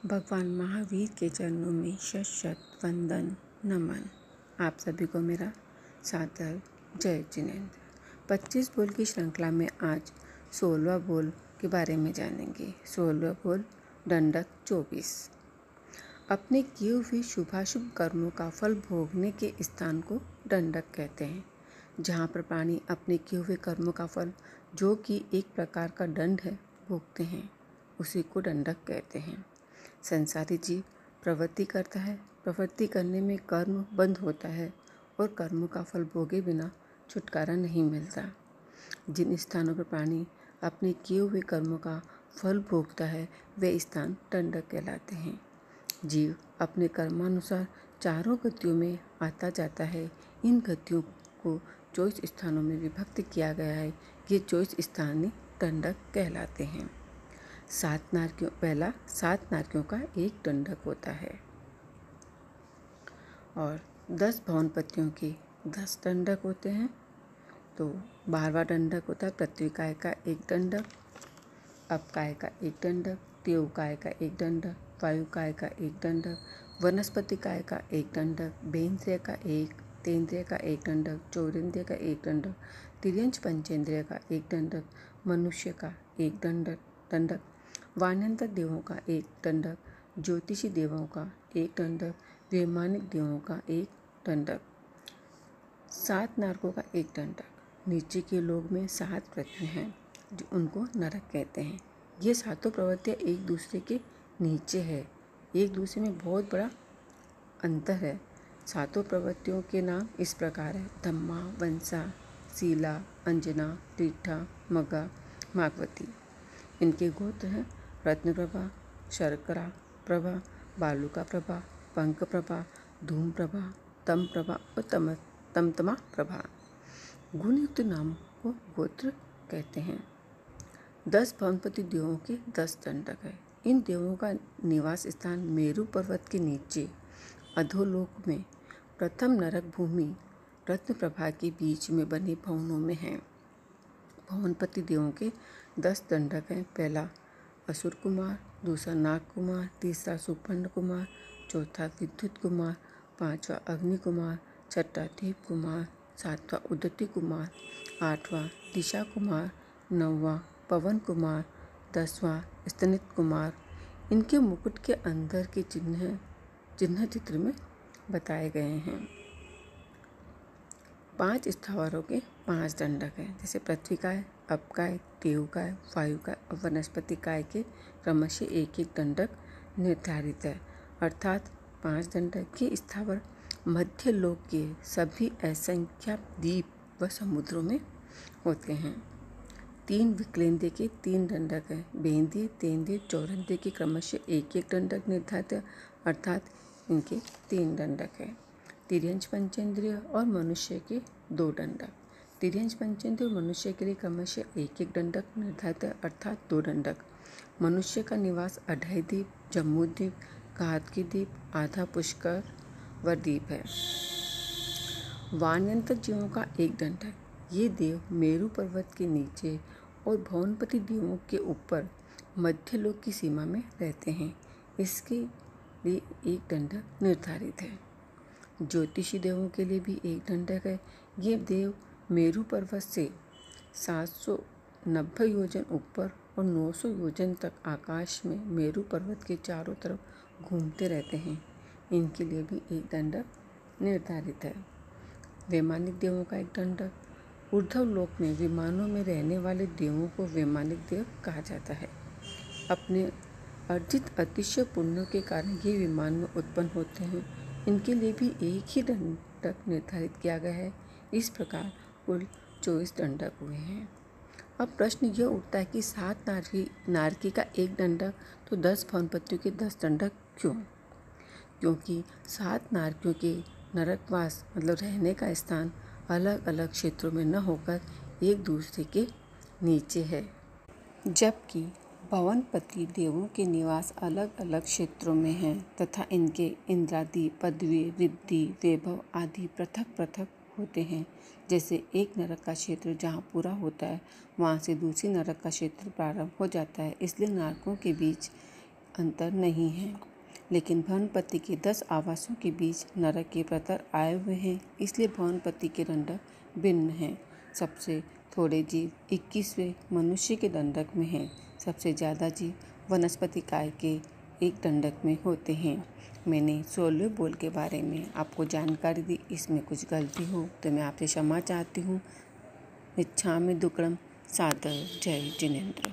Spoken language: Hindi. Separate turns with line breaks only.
भगवान महावीर के चरणों में शत शत वंदन नमन। आप सभी को मेरा सादर जय जिनेंद्र। 25 बोल की श्रृंखला में आज 16वां बोल के बारे में जानेंगे। 16वां बोल दंडक 24। अपने किए हुए शुभाशुभ कर्मों का फल भोगने के स्थान को दंडक कहते हैं। जहाँ पर प्राणी अपने किए हुए कर्मों का फल, जो कि एक प्रकार का दंड है, भोगते हैं, उसी को दंडक कहते हैं। संसारी जीव प्रवृत्ति करता है, प्रवृत्ति करने में कर्म बंद होता है और कर्मों का फल भोगे बिना छुटकारा नहीं मिलता। जिन स्थानों पर प्राणी अपने किए हुए कर्मों का फल भोगता है, वे स्थान दंडक कहलाते हैं। जीव अपने कर्मानुसार चारों गतियों में आता जाता है। इन गतियों को 24 स्थानों में विभक्त किया गया है। ये 24 स्थान दंडक कहलाते हैं। 7 नारकियों का एक दंडक होता है और 10 भवनपतियों के 10 दंडक होते हैं। तो 12वां दंडक होता है पृथ्वी काय का एक दंडक, अपकाय का एक दंडक, देव काय का एक दंडक, वायु काय का एक दंडक, वनस्पति काय का एक दंडक, बेंद्रिय का एक, तेंद्रिय का एक दंडक, चौरेंद्रिय का एक दंडक, तिर्यंच पंचेंद्रिय का एक दंडक, मनुष्य का एक दंडक, वाण्यंतर देवों का एक दंडक, ज्योतिषी देवों का एक दंडक, वैमानिक देवों का एक दंडक, 7 नरकों का एक दंडक। नीचे के लोग में 7 पृथ्वी हैं, जो उनको नरक कहते हैं। ये सातों प्रवृत्तियाँ एक दूसरे के नीचे है, एक दूसरे में बहुत बड़ा अंतर है। सातों प्रवृत्तियों के नाम इस प्रकार है: धम्मा, वंसा, शीला, अंजना, रीठा, मगा, मागवती। इनके गोत्र हैं रत्नप्रभा, शर्करा प्रभा, बालुका प्रभा, पंक प्रभा, धूम प्रभा, तम प्रभा और तमतमा प्रभा। गुणयुक्त नाम को गोत्र कहते हैं। 10 भवनपति देवों के 10 दंडक है। इन देवों का निवास स्थान मेरु पर्वत के नीचे अधोलोक में प्रथम नरक भूमि रत्नप्रभा के बीच में बने भवनों में है। भवनपति देवों के 10 दंडक हैं। पहला असुर कुमार, दूसरा नाग कुमार, तीसरा सुपर्ण कुमार, चौथा विद्युत कुमार, 5वां अग्नि कुमार, 6वां दीप कुमार, 7वां उदति कुमार, 8वां दिशा कुमार, 9वां पवन कुमार, 10वां स्तनित कुमार। इनके मुकुट के अंदर के चिन्ह चित्र में बताए गए हैं। 5 स्थावरों के 5 दंडक हैं, जैसे पृथ्वी काय, अपकाय, देव काय, वायु काय और वनस्पति काय के क्रमशः एक एक दंडक निर्धारित है। अर्थात 5 दंडक के स्थावर मध्य लोक के सभी असंख्य द्वीप व समुद्रों में होते हैं। 3 विकलेंद्रिय के 3 दंडक हैं। बेंद्रिय, तेंद्रिय, चौरेंद्रिय के क्रमशः एक एक दंडक निर्धारित है, अर्थात इनके 3 दंडक हैं। तिर्यंच पंचेंद्रिय और मनुष्य के 2 दंडक। तिर्यंच पंचेंद्रिय और मनुष्य के लिए क्रमशः एक एक दंडक निर्धारित है, अर्थात 2 दंडक। मनुष्य का निवास अढ़ई द्वीप, जम्मू द्वीप, घातकी द्वीप, आधा पुष्कर व द्वीप है। वाण्यंतर जीवों का एक दंडक। ये देव मेरु पर्वत के नीचे और भवनपति देवों के ऊपर मध्यलोक की सीमा में रहते हैं। इसके लिए एक दंडक निर्धारित है। ज्योतिषी देवों के लिए भी एक दंडक है। ये देव मेरु पर्वत से 790 योजन ऊपर और 900 योजन तक आकाश में मेरु पर्वत के चारों तरफ घूमते रहते हैं। इनके लिए भी एक दंडक निर्धारित है। वैमानिक देवों का एक दंडक। ऊर्ध्व लोक में विमानों में रहने वाले देवों को वैमानिक देव कहा जाता है। अपने अर्जित अतिशय पुण्यों के कारण ये विमान में उत्पन्न होते हैं। इनके लिए भी एक ही दंडक निर्धारित किया गया है। इस प्रकार कुल 24 दंडक हुए हैं। अब प्रश्न यह उठता है कि 7 नारकी का एक दंडक तो 10 भवनपतियों के 10 दंडक क्यों? क्योंकि 7 नारकियों के नरकवास मतलब रहने का स्थान अलग अलग क्षेत्रों में न होकर एक दूसरे के नीचे है, जबकि भवनपति देवों के निवास अलग अलग क्षेत्रों में हैं तथा इनके इंद्रादि, पदवी, रिद्धि, वैभव आदि पृथक पृथक होते हैं। जैसे एक नरक का क्षेत्र जहाँ पूरा होता है, वहाँ से दूसरी नरक का क्षेत्र प्रारंभ हो जाता है। इसलिए नरकों के बीच अंतर नहीं है, लेकिन भ्रमणपति के 10 आवासों के बीच नरक के प्रतर आए हुए हैं, इसलिए भ्रमणपति के दंडक भिन्न हैं। सबसे थोड़े जीव 21वें मनुष्य के दंडक में हैं। सबसे ज़्यादा जीव वनस्पति काय के एक दंडक में होते हैं। मैंने 16वें बोल के बारे में आपको जानकारी दी, इसमें कुछ गलती हो तो मैं आपसे क्षमा चाहती हूँ। इच्छामि दुक्कड़म सादर। जय जिनेंद्र।